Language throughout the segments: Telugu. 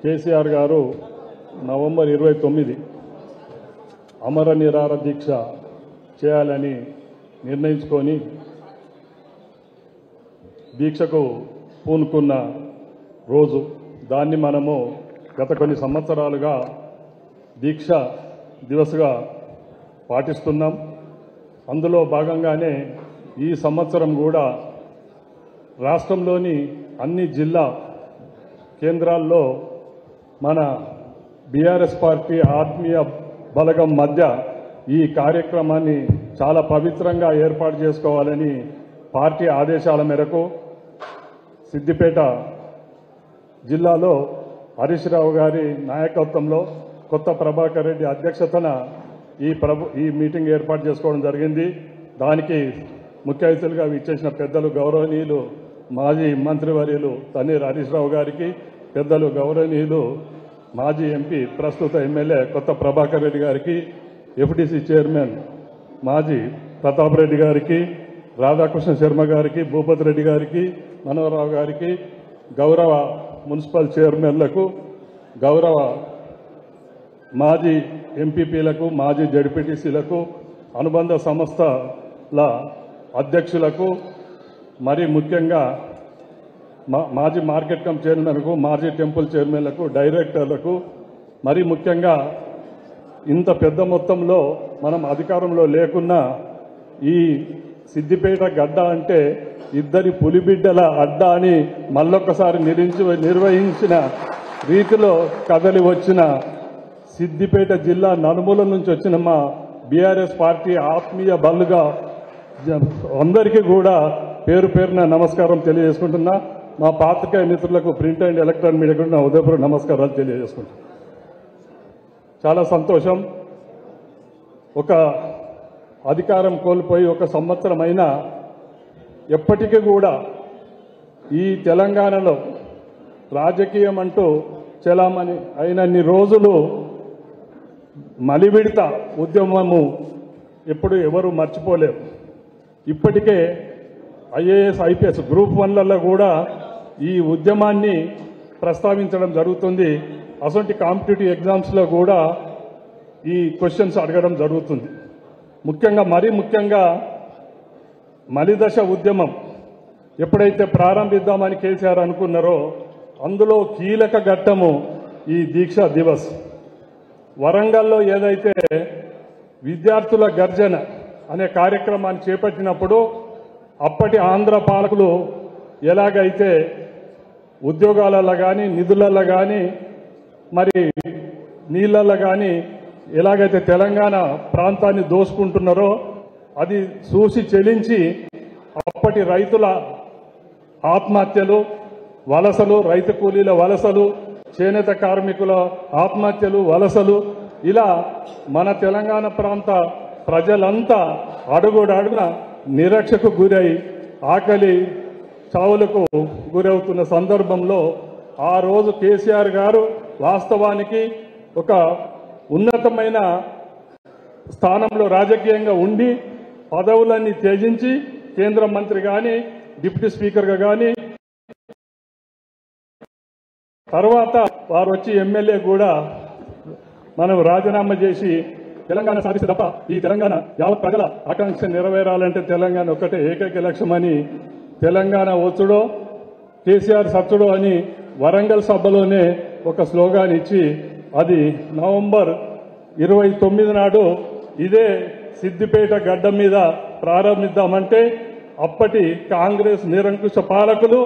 కేసీఆర్ గారు నవంబర్ 29 అమర నిరాహార దీక్ష చేయాలని నిర్ణయించుకొని దీక్షకు పూనుకున్న రోజు. దాన్ని మనము గత కొన్ని సంవత్సరాలుగా దీక్ష దివస్గా పాటిస్తున్నాం. అందులో భాగంగానే ఈ సంవత్సరం కూడా రాష్ట్రంలోని అన్ని జిల్లా కేంద్రాల్లో మన బీఆర్ఎస్ పార్టీ ఆత్మీయ బలగం మధ్య ఈ కార్యక్రమాన్ని చాలా పవిత్రంగా ఏర్పాటు చేసుకోవాలని పార్టీ ఆదేశాల మేరకు సిద్దిపేట జిల్లాలో హరీష్ రావు గారి నాయకత్వంలో కొత్త ప్రభాకర్ రెడ్డి అధ్యక్షతన ఈ మీటింగ్ ఏర్పాటు చేసుకోవడం జరిగింది. దానికి ముఖ్య అతిథులుగా ఇచ్చేసిన పెద్దలు గౌరవనీయులు మాజీ మంత్రివర్యులు తన్నీర్ హరీష్ రావు గారికి, పెద్దలు గౌరవనీయులు మాజీ ఎంపీ ప్రస్తుత ఎమ్మెల్యే కొత్త ప్రభాకర్ రెడ్డి గారికి, ఎఫ్డీసీ చైర్మన్ మాజీ ప్రతాప్ రెడ్డి గారికి, రాధాకృష్ణ శర్మ గారికి, భూపతి రెడ్డి గారికి, మనోహరరావు గారికి, గౌరవ మున్సిపల్ చైర్మన్లకు, గౌరవ మాజీ ఎంపీపీలకు, మాజీ జడ్పీటీసీలకు, అనుబంధ సంస్థల అధ్యక్షులకు, మరి ముఖ్యంగా మాజీ మార్కెట్ కమ్ చైర్మన్కు, మాజీ టెంపుల్ చైర్మన్లకు, డైరెక్టర్లకు, మరి ముఖ్యంగా ఇంత పెద్ద మొత్తంలో మనం అధికారంలో లేకున్నా ఈ సిద్దిపేట గడ్డ అంటే ఇద్దరి పులిబిడ్డల అడ్డ అని మళ్ళొక్కసారి నిర్వహించిన రీతిలో కదలి వచ్చిన సిద్దిపేట జిల్లా నలుమూల నుంచి వచ్చిన మా బీఆర్ఎస్ పార్టీ ఆత్మీయ బలుగా అందరికీ కూడా పేరు పేరున నమస్కారం తెలియజేసుకుంటున్నా. మా పాత్రికేయ మిత్రులకు ప్రింట్ అండ్ ఎలక్ట్రానిక్ మీడియా కూడా నా ఉదయపూర్వక నమస్కారాలు తెలియజేసుకుంటున్నా. చాలా సంతోషం. ఒక అధికారం కోల్పోయి ఒక సంవత్సరం అయినా ఎప్పటికీ కూడా ఈ తెలంగాణలో రాజకీయం అంటూ చలామణి అయినన్ని రోజులు మలివిడత ఉద్యమము ఎప్పుడు ఎవరు మర్చిపోలేరు. ఇప్పటికే ఐఏఎస్ ఐపీఎస్ గ్రూప్ 1లలో కూడా ఈ ఉద్యమాన్ని ప్రస్తావించడం జరుగుతుంది. అసొంటి కాంపిటేటివ్ ఎగ్జామ్స్లో కూడా ఈ క్వశ్చన్స్ అడగడం జరుగుతుంది. మరీ ముఖ్యంగా మలిదశ ఉద్యమం ఎప్పుడైతే ప్రారంభిద్దామని కేసీఆర్ అనుకున్నారో అందులో కీలక ఘట్టము ఈ దీక్షా దివస్. వరంగల్లో ఏదైతే విద్యార్థుల గర్జన అనే కార్యక్రమాన్ని చేపట్టినప్పుడు అప్పటి ఆంధ్ర పాలకులు ఎలాగైతే ఉద్యోగాలలో కానీ, నిధులలో కానీ, మరి నీళ్ళల్లో కానీ ఎలాగైతే తెలంగాణ ప్రాంతాన్ని దోసుకుంటున్నారో అది చూసి చెలించి అప్పటి రైతుల ఆత్మహత్యలు, వలసలు, రైతు కూలీల వలసలు, చేనేత కార్మికుల ఆత్మహత్యలు, వలసలు, ఇలా మన తెలంగాణ ప్రాంత ప్రజలంతా అడుగున నిరక్షకు గురై ఆకలి చావులకు గురవుతున్న సందర్భంలో ఆ రోజు కేసీఆర్ గారు వాస్తవానికి ఒక ఉన్నతమైన స్థానంలో రాజకీయంగా ఉండి పదవులన్నీ త్యజించి కేంద్ర మంత్రి కానీ, డిప్యూటీ స్పీకర్గా కానీ, తర్వాత వారు వచ్చి ఎమ్మెల్యే కూడా మనం రాజీనామా చేసి తెలంగాణ సాధిస్తే తప్ప ఈ తెలంగాణ యావత్ ప్రజల ఆకాంక్ష నెరవేరాలంటే తెలంగాణ ఒక్కటే ఏకైక లక్ష్యమని తెలంగాణ వచ్చుడో కేసీఆర్ సచ్చుడో అని వరంగల్ సభలోనే ఒక స్లోగాన్ ఇచ్చి అది నవంబర్ 29 నాడు ఇదే సిద్దిపేట గడ్డ మీద ప్రారంభిద్దామంటే అప్పటి కాంగ్రెస్ నిరంకుశ పాలకులు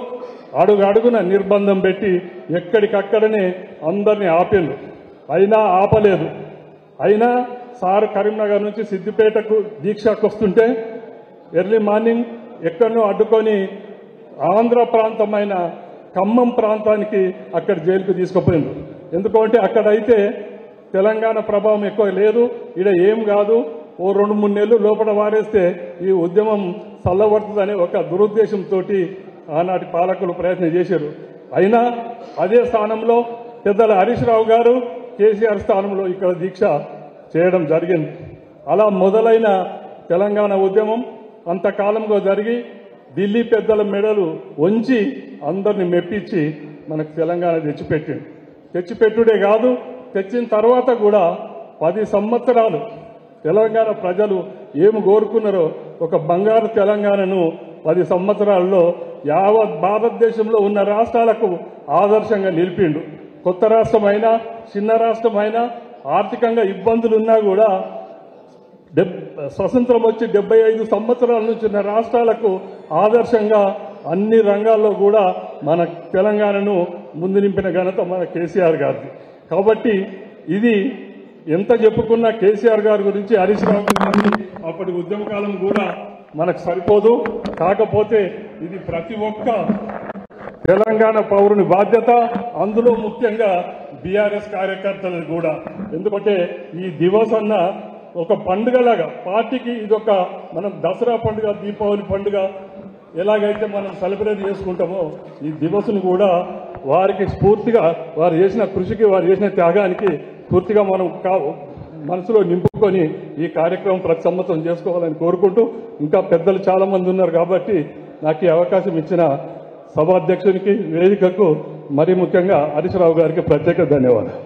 అడుగడుగున నిర్బంధం పెట్టి ఎక్కడికక్కడనే అందరినీ ఆపేళ్ళు. అయినా ఆపలేదు. అయినా సార్ కరీంనగర్ నుంచి సిద్దిపేటకు దీక్షకు వస్తుంటే ఎర్లీ మార్నింగ్ ఎక్కడనో అడ్డుకొని ఆంధ్ర ప్రాంతమైన ఖమ్మం ప్రాంతానికి అక్కడ జైలుకు తీసుకుపోయింది. ఎందుకంటే అక్కడైతే తెలంగాణ ప్రభావం ఎక్కువ లేదు, ఇక్కడ ఏం కాదు, ఓ 2-3 నెలలు లోపల వారేస్తే ఈ ఉద్యమం చల్లబడుతుందనే ఒక దురుద్దేశంతో ఆనాటి పాలకులు ప్రయత్నం చేశారు. అయినా అదే స్థానంలో పెద్దల హరీష్ రావు గారు కేసీఆర్ స్థానంలో ఇక్కడ దీక్ష చేయడం జరిగింది. అలా మొదలైన తెలంగాణ ఉద్యమం అంతకాలంగా జరిగి ఢిల్లీ పెద్దల మెడలు వంచి అందరిని మెప్పించి మనకు తెలంగాణ తెచ్చిపెట్టింది. తెచ్చిపెట్టుడే కాదు, తెచ్చిన తర్వాత కూడా 10 సంవత్సరాలు తెలంగాణ ప్రజలు ఏమి కోరుకున్నారో ఒక బంగారు తెలంగాణను 10 సంవత్సరాల్లో యావత్ భారతదేశంలో ఉన్న రాష్ట్రాలకు ఆదర్శంగా నిలిపిండు. కొత్త రాష్ట్రమైనా చిన్న రాష్ట్రమైనా ఆర్థికంగా ఇబ్బందులున్నా కూడా స్వతంత్రం వచ్చి 75 సంవత్సరాల నుంచి ఉన్న రాష్ట్రాలకు ఆదర్శంగా అన్ని రంగాల్లో కూడా మన తెలంగాణను ముందు నింపిన ఘనత మన కేసీఆర్ గారిది. కాబట్టి ఇది ఎంత చెప్పుకున్నా కేసీఆర్ గారి గురించి, హరీష్ రావు గురించి అప్పటి ఉద్యమకాలం కూడా మనకు సరిపోదు. కాకపోతే ఇది ప్రతి ఒక్క తెలంగాణ పౌరుని బాధ్యత, అందులో ముఖ్యంగా బీఆర్ఎస్ కార్యకర్తలు కూడా. ఎందుకంటే ఈ దివస్ అన్న ఒక పండుగలాగా పార్టీకి ఇదొక మనం దసరా పండుగ, దీపావళి పండుగ ఎలాగైతే మనం సెలబ్రేట్ చేసుకుంటామో ఈ దివస్ను కూడా వారికి స్ఫూర్తిగా, వారు చేసిన కృషికి, వారు చేసిన త్యాగానికి పూర్తిగా మనం మనసులో నింపుకొని ఈ కార్యక్రమం ప్రతి సంవత్సరం చేసుకోవాలని కోరుకుంటూ, ఇంకా పెద్దలు చాలా మంది ఉన్నారు కాబట్టి నాకు ఈ అవకాశం ఇచ్చిన సభాధ్యక్షునికి, వేదికకు, మరీ ముఖ్యంగా హరీష్ రావు గారికి ప్రత్యేక ధన్యవాదాలు.